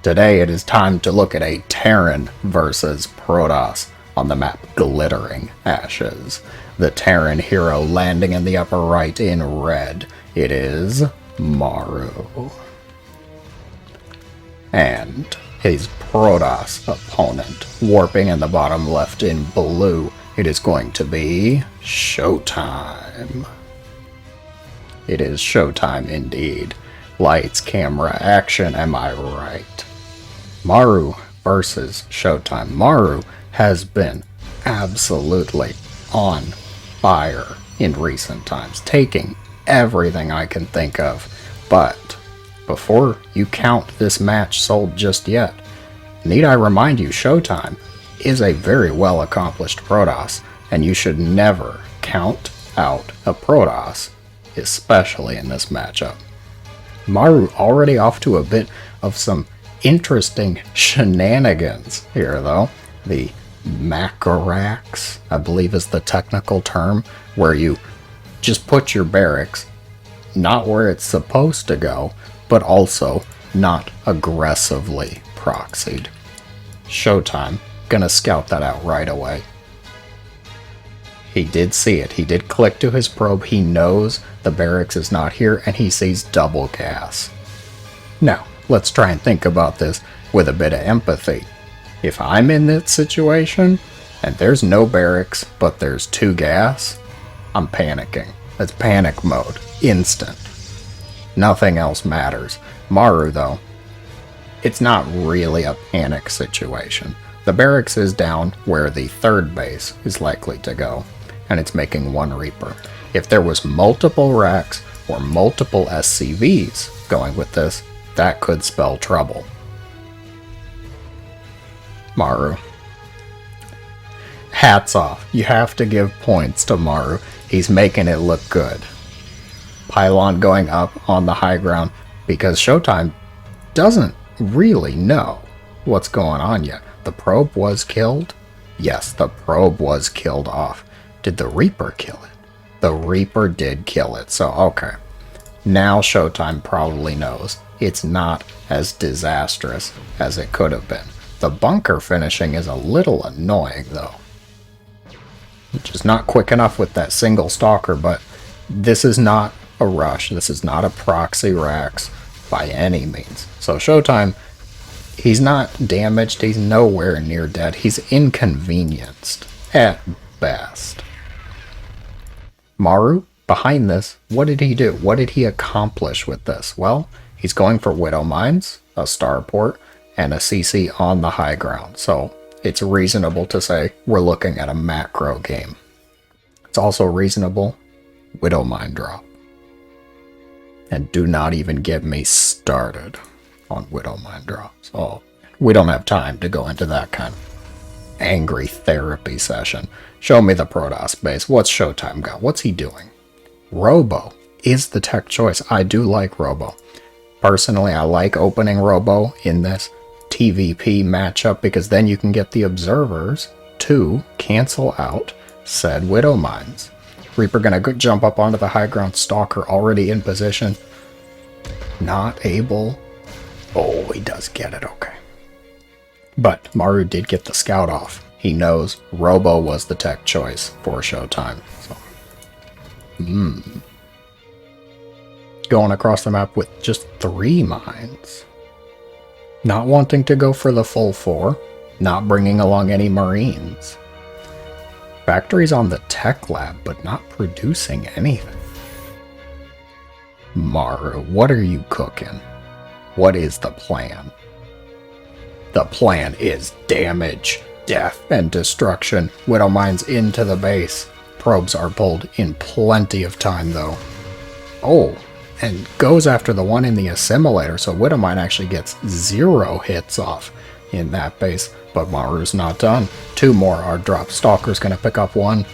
Today it is time to look at a Terran versus Protoss on the map Glittering Ashes. The Terran hero landing in the upper right in red. It is Maru. And his Protoss opponent warping in the bottom left in blue. It is going to be ShoWTimE. It is ShoWTimE indeed. Lights, camera, action, am I right? Maru versus ShoWTimE. Maru has been absolutely on fire in recent times, taking everything I can think of. But before you count this match sold just yet, need I remind you, ShoWTimE is a very well accomplished Protoss, and you should never count out a Protoss, especially in this matchup. Maru already off to a bit of some interesting shenanigans here though. The Macarax, I believe is the technical term, where you just put your barracks not where it's supposed to go, but also not aggressively proxied. ShoWTimE gonna scout that out right away. He did see it. He did click to his probe. He knows the barracks is not here, and he sees double gas. Now, let's try and think about this with a bit of empathy. If I'm in that situation, and there's no barracks, but there's 2 gas, I'm panicking. That's panic mode. Instant. Nothing else matters. Maru, though, it's not really a panic situation. The barracks is down where the 3rd base is likely to go, and it's making 1 Reaper. If there was multiple racks or multiple SCVs going with this, that could spell trouble. Maru. Hats off. You have to give points to Maru. He's making it look good. Pylon going up on the high ground because ShoWTimE doesn't really know what's going on yet. The probe was killed? Yes, the probe was killed off. Did the Reaper kill it? The Reaper did kill it, so okay. Now ShoWTimE probably knows it's not as disastrous as it could have been. The bunker finishing is a little annoying though. Just not quick enough with that single stalker, but this is not a rush. This is not a proxy racks by any means. So ShoWTimE, he's not damaged. He's nowhere near dead. He's inconvenienced at best. Maru, behind this, what did he do? What did he accomplish with this? Well, he's going for Widow Mines, a starport, and a CC on the high ground. So it's reasonable to say we're looking at a macro game. It's also reasonable Widow Mine drop. And do not even get me started on Widow Mine drops. Oh, we don't have time to go into that kind of angry therapy session. Show me the Protoss base. What's ShoWTimE got? What's he doing? Robo is the tech choice. I do like Robo. Personally, I like opening Robo in this TVP matchup because then you can get the observers to cancel out said Widow Mines. Reaper gonna jump up onto the high ground. Stalker already in position. Not able. Oh, he does get it, okay. But Maru did get the scout off. He knows Robo was the tech choice for ShoWTimE. So, going across the map with just 3 mines. Not wanting to go for the full 4. Not bringing along any Marines. Factories on the tech lab, but not producing anything. Maru, what are you cooking? What is the plan? The plan is damage, death, and destruction. Widow Mines into the base. Probes are pulled in plenty of time, though. Oh, and goes after the one in the assimilator, so Widow Mine actually gets 0 hits off in that base. But Maru's not done. 2 more are dropped. Stalker's gonna pick up 1.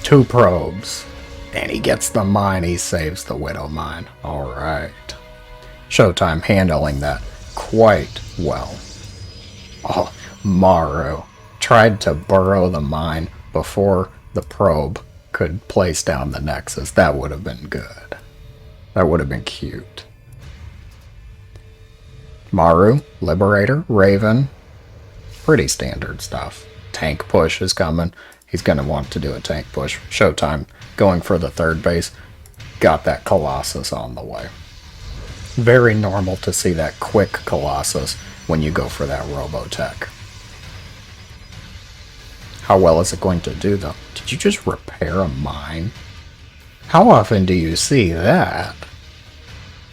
2 probes. And he gets the mine. He saves the Widow Mine. Alright. ShoWTimE handling that quite well. Oh, Maru tried to burrow the mine before the probe could place down the Nexus. That would have been good. That would have been cute. Maru, Liberator, Raven. Pretty standard stuff. Tank push is coming. He's going to want to do a tank push. ShoWTimE going for the third base. Got that Colossus on the way. Very normal to see that quick Colossus when you go for that Robotech. How well is it going to do, though? Did you just repair a mine? How often do you see that?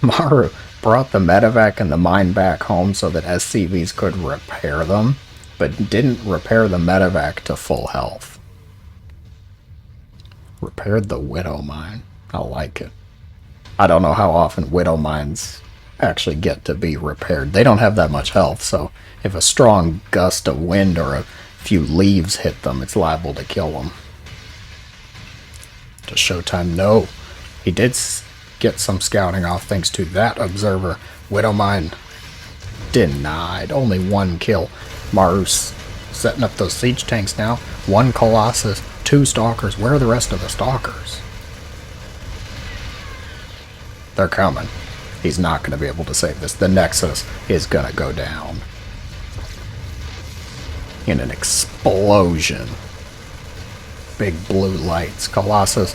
Maru brought the medevac and the mine back home so that SCVs could repair them, but didn't repair the medevac to full health. Repaired the Widow mine. I like it. I don't know how often Widow mines actually get to be repaired. They don't have that much health, so if a strong gust of wind or a few leaves hit them, it's liable to kill them. Does ShoWTimE know? He did get some scouting off thanks to that observer. Widow mine denied. Only one kill. Maru's setting up those siege tanks now. One Colossus, two Stalkers. Where are the rest of the Stalkers? They're coming. He's not going to be able to save this. The Nexus is going to go down in an explosion. Big blue lights. Colossus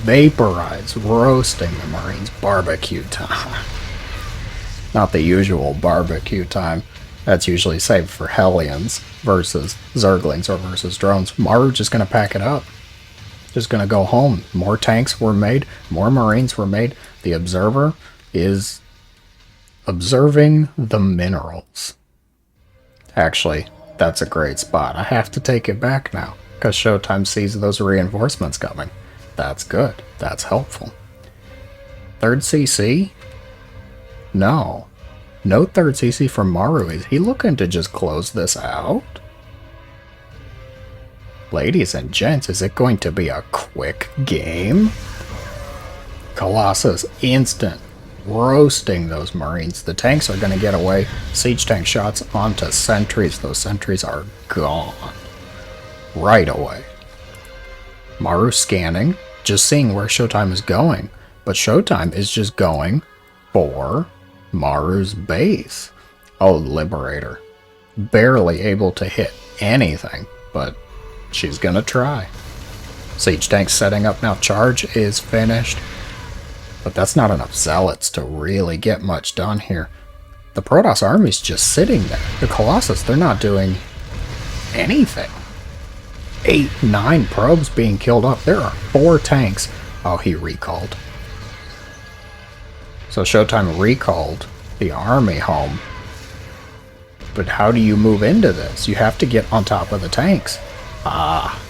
vaporize, roasting the Marines. Barbecue time. Not the usual barbecue time. That's usually saved for Hellions versus Zerglings or versus drones. Maru just going to pack it up. Just going to go home. More tanks were made. More Marines were made. The observer is observing the minerals. Actually, that's a great spot. I have to take it back now because ShoWTimE sees those reinforcements coming. That's good. That's helpful. Third CC? No. No third CC from Maru. Is he looking to just close this out? Ladies and gents, is it going to be a quick game? Colossus instant roasting those Marines. The tanks are going to get away. Siege tank shots onto sentries. Those sentries are gone right away. Maru scanning, just seeing where ShoWTimE is going. But ShoWTimE is just going for Maru's base. Oh, Liberator. Barely able to hit anything, but she's gonna try. Siege tank setting up now. Charge is finished. But that's not enough zealots to really get much done here. The Protoss army's just sitting there. The Colossus, they're not doing anything. 8, 9 probes being killed off. There are 4 tanks. Oh, he recalled. So ShoWTimE recalled the army home. But how do you move into this? You have to get on top of the tanks. Ah,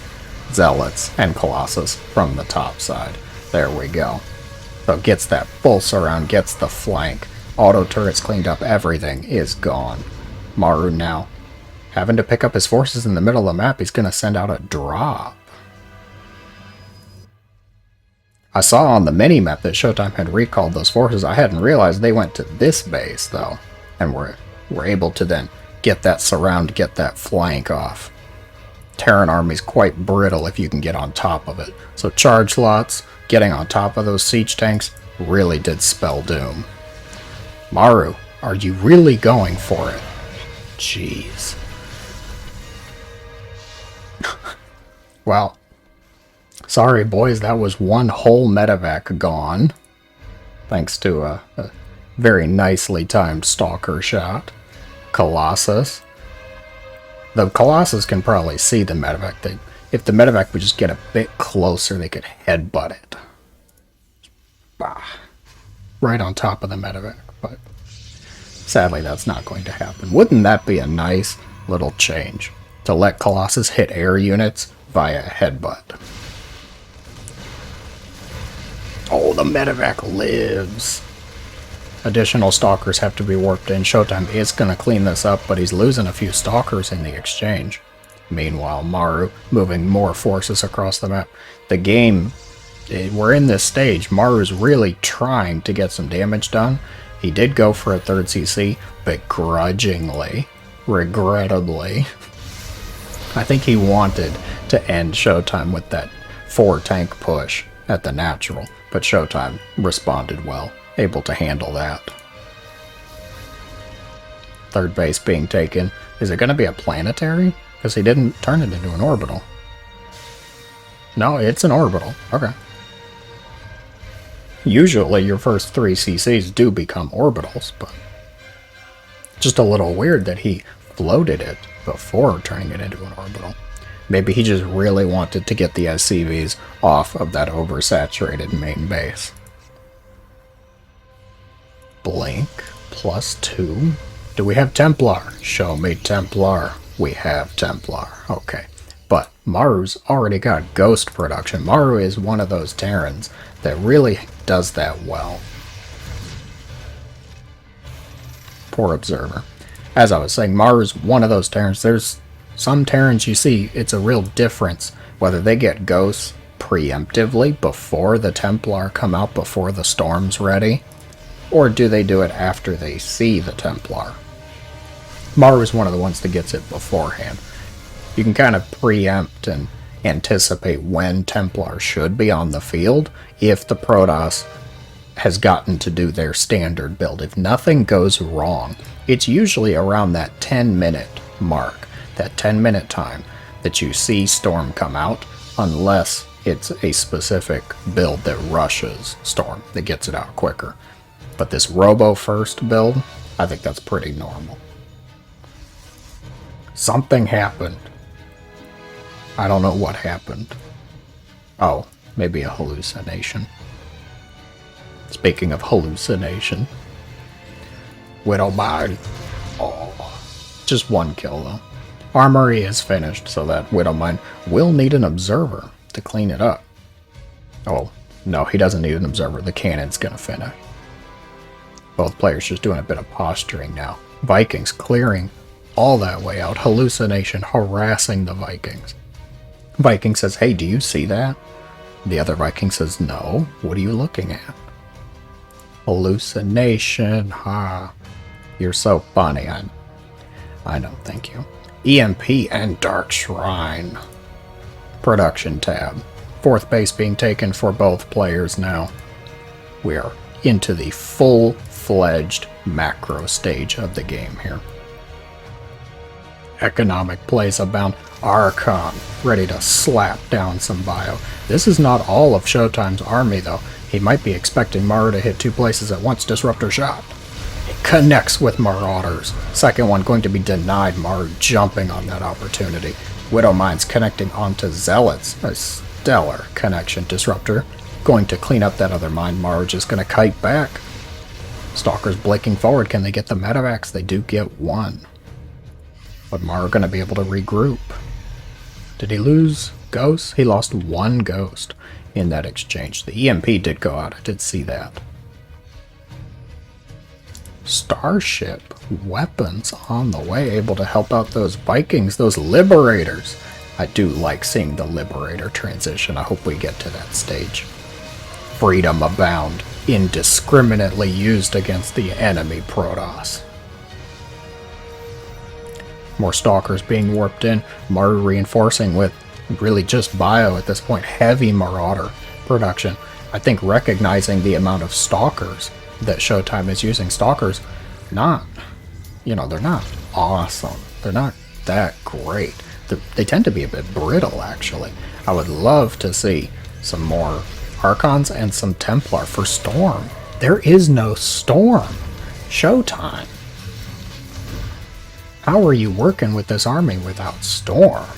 zealots and Colossus from the top side. There we go. So gets that full surround, gets the flank. Auto turrets cleaned up, everything is gone. Maru now having to pick up his forces in the middle of the map. He's going to send out a drop. I saw on the mini-map that ShoWTimE had recalled those forces. I hadn't realized they went to this base, though. And we're able to then get that surround, get that flank off. Terran army's quite brittle if you can get on top of it. So charge lots, getting on top of those siege tanks, really did spell doom. Maru, are you really going for it? Jeez. Well, sorry boys, that was one whole medevac gone. Thanks to a very nicely timed stalker shot. Colossus. The Colossus can probably see the medevac. If the medevac would just get a bit closer, they could headbutt it. Bah. Right on top of the medevac, but sadly that's not going to happen. Wouldn't that be a nice little change? To let Colossus hit air units via headbutt. Oh, the medevac lives. Additional stalkers have to be warped in. ShoWTimE is going to clean this up, but he's losing a few stalkers in the exchange. Meanwhile, Maru moving more forces across the map. The game, we're in this stage. Maru's really trying to get some damage done. He did go for a third CC, but grudgingly, regrettably. I think he wanted to end ShoWTimE with that 4 tank push at the natural, but ShoWTimE responded well, able to handle that. third base being taken. Is it going to be a planetary? Because he didn't turn it into an orbital. No, it's an orbital. Okay. Usually your first 3 CCs do become orbitals, but just a little weird that he floated it before turning it into an orbital. Maybe he just really wanted to get the SCVs off of that oversaturated main base. Blink +2. Do we have Templar? Show me Templar. We have Templar. Okay. But Maru's already got ghost production. Maru is one of those Terrans that really does that well. Poor observer. As I was saying, Maru's one of those Terrans. There's some Terrans you see, it's a real difference whether they get ghosts preemptively before the Templar come out, before the storm's ready, or do they do it after they see the Templar. Maru is one of the ones that gets it beforehand. You can kind of preempt and anticipate when Templar should be on the field if the Protoss has gotten to do their standard build. If nothing goes wrong, it's usually around that 10-minute mark, that 10-minute time that you see Storm come out, unless it's a specific build that rushes Storm, that gets it out quicker. But this Robo first build, I think that's pretty normal. Something happened. I don't know what happened. Oh, maybe a hallucination. Speaking of hallucination, Widowmine. Oh, just 1 kill though. Armory is finished, so that Widowmine will need an observer to clean it up. Oh, no, he doesn't need an observer. The cannon's gonna finish. Both players just doing a bit of posturing now. Vikings clearing all that way out. Hallucination harassing the Vikings. Viking says, hey, do you see that? The other Viking says, no. What are you looking at? Hallucination. Ha. You're so funny. I know, thank you. EMP and Dark Shrine. Production tab. 4th base being taken for both players now. We are into the full-fledged macro stage of the game here. Economic plays abound. Archon, ready to slap down some bio. This is not all of ShoWTimE's army, though. He might be expecting Maru to hit 2 places at once. Disruptor shot. It connects with Marauders. Second one going to be denied. Maru jumping on that opportunity. Widowmine's connecting onto Zealots. A stellar connection. Disruptor going to clean up that other mine. Maru just going to kite back. Stalkers blinking forward. Can they get the medevacs? They do get 1. But Maru going to be able to regroup. Did he lose ghosts? He lost 1 ghost in that exchange. The EMP did go out. I did see that. Starship weapons on the way, able to help out those Vikings, those Liberators. I do like seeing the Liberator transition. I hope we get to that stage. Freedom abound, indiscriminately used against the enemy Protoss. More Stalkers being warped in. Maru reinforcing with really just bio at this point. Heavy Marauder production. I think recognizing the amount of Stalkers that ShoWTimE is using. Stalkers, they're not awesome. They're not that great. They tend to be a bit brittle, actually. I would love to see some more Archons and some Templar for Storm. There is no Storm. ShoWTimE. How are you working with this army without Storm?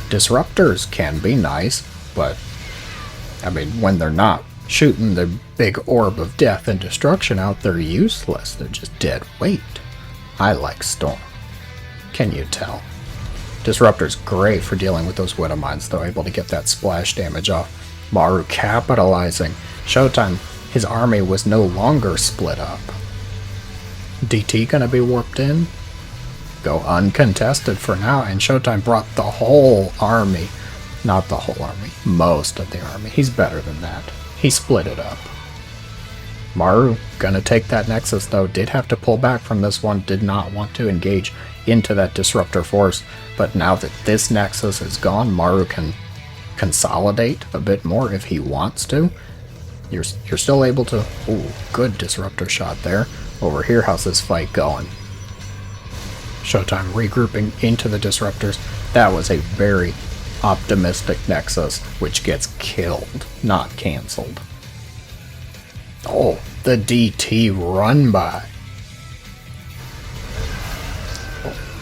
Disruptors can be nice, but I mean, when they're not shooting the big orb of death and destruction out, they're useless. They're just dead weight. I like Storm. Can you tell? Disruptor's great for dealing with those Widow Mines, though, able to get that splash damage off. Maru capitalizing. ShoWTimE, his army was no longer split up. DT gonna be warped in? Go uncontested for now, and ShoWTimE brought the whole army. Not the whole army, most of the army. He's better than that. He split it up. Maru gonna take that Nexus, though. Did have to pull back from this one. Did not want to engage into that Disruptor force. But now that this Nexus is gone, Maru can consolidate a bit more if he wants to. You're still able to... Ooh, good Disruptor shot there. Over here, how's this fight going? ShoWTimE regrouping into the disruptors. That was a very optimistic Nexus, which gets killed, not cancelled. Oh, the DT run by.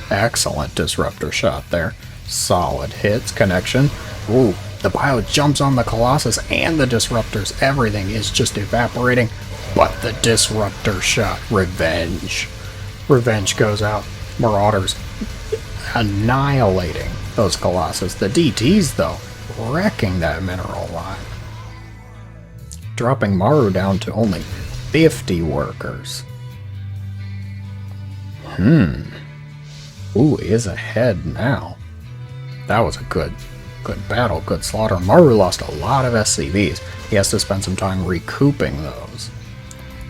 Excellent disruptor shot there. Solid hits, connection. Ooh, the bio jumps on the Colossus and the disruptors. Everything is just evaporating. But the disruptor shot. Revenge. Revenge goes out. Marauders annihilating those Colossus. The DTs, though, wrecking that mineral line. Dropping Maru down to only 50 workers. Ooh, he is ahead now. That was a good battle, good slaughter. Maru lost a lot of SCVs. He has to spend some time recouping those.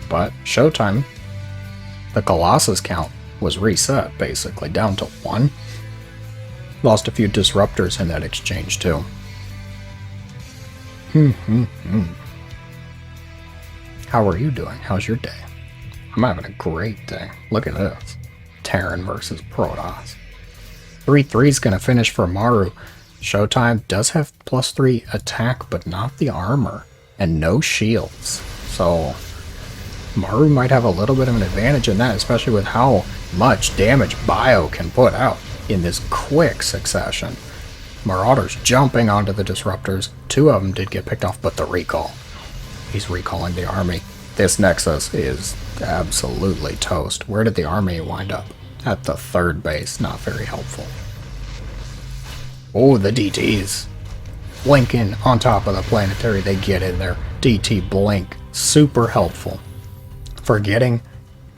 But ShoWTimE, the Colossus count was reset, basically, down to 1. Lost a few disruptors in that exchange, too. How are you doing? How's your day? I'm having a great day. Look at this. Terran versus Protoss. 3-3 is going to finish for Maru. ShoWTimE does have +3 attack, but not the armor. And no shields. So Maru might have a little bit of an advantage in that, especially with how much damage Bio can put out in this quick succession. Marauders jumping onto the disruptors. 2 of them did get picked off, but the recall. He's recalling the army. This Nexus is absolutely toast. Where did the army wind up? At the 3rd base. Not very helpful. Oh, the DTs. Blinking on top of the planetary. They get in there. DT blink. Super helpful for getting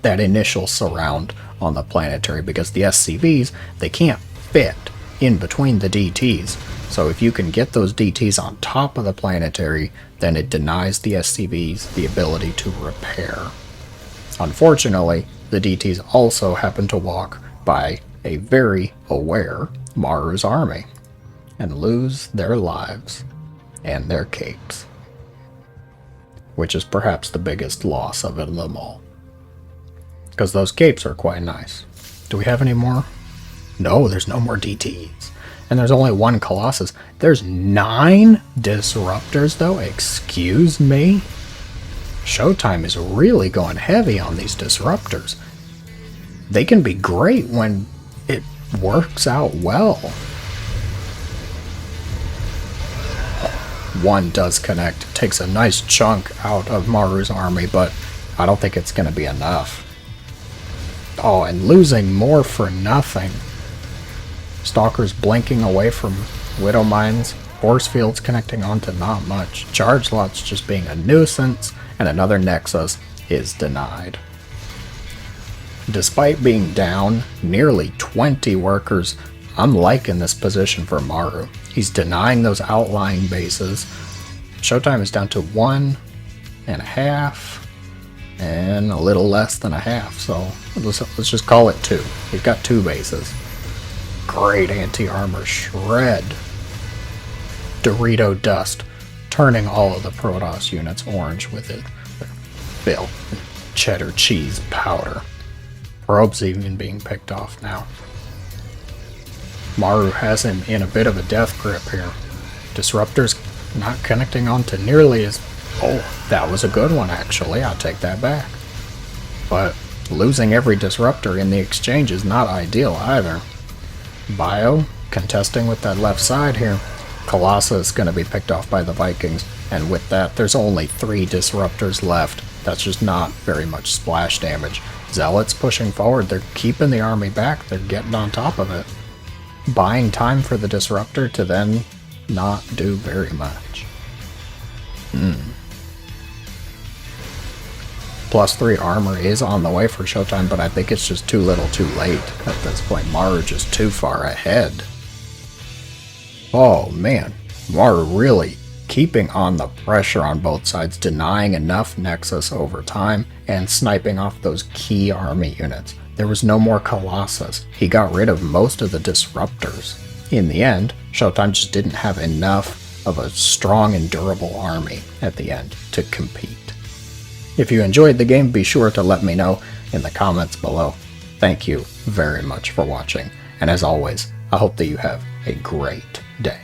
that initial surround on the planetary, because the SCVs, they can't fit in between the DTs. So if you can get those DTs on top of the planetary, then it denies the SCVs the ability to repair. Unfortunately, the DTs also happen to walk by a very aware Maru's army and lose their lives and their capes, which is perhaps the biggest loss of them all, because those capes are quite nice. Do we have any more? No, there's no more DTs. And there's only 1 Colossus. There's 9 disruptors, though? Excuse me? ShoWTimE is really going heavy on these disruptors. They can be great when it works out well. 1 does connect. Takes a nice chunk out of Maru's army, but I don't think it's going to be enough. Oh, and losing more for nothing. Stalkers blinking away from Widow Mines. Force fields connecting onto not much. Charge lots just being a nuisance. And another Nexus is denied. Despite being down nearly 20 workers, I'm liking this position for Maru. He's denying those outlying bases. ShoWTimE is down to 1.5 and a little less than a half. So let's just call it 2. He's got 2 bases. Great anti-armor shred. Dorito dust, turning all of the Protoss units orange with it. Bill, cheddar cheese powder. Probes even being picked off now. Maru has him in a bit of a death grip here. Disruptors not connecting onto nearly as... Oh, that was a good one actually, I'll take that back. But losing every disruptor in the exchange is not ideal either. Bio contesting with that left side here. Colossus is going to be picked off by the Vikings, and with that there's only 3 disruptors left. That's just not very much splash damage. Zealots pushing forward, they're keeping the army back, they're getting on top of it. Buying time for the disruptor to then not do very much. +3 armor is on the way for ShoWTimE, but I think it's just too little too late at this point. Maru just too far ahead. Oh man, Maru really keeping on the pressure on both sides, denying enough Nexus over time, and sniping off those key army units. There was no more Colossus. He got rid of most of the disruptors. In the end, ShoWTimE just didn't have enough of a strong and durable army at the end to compete. If you enjoyed the game, be sure to let me know in the comments below. Thank you very much for watching, and as always, I hope that you have a great day.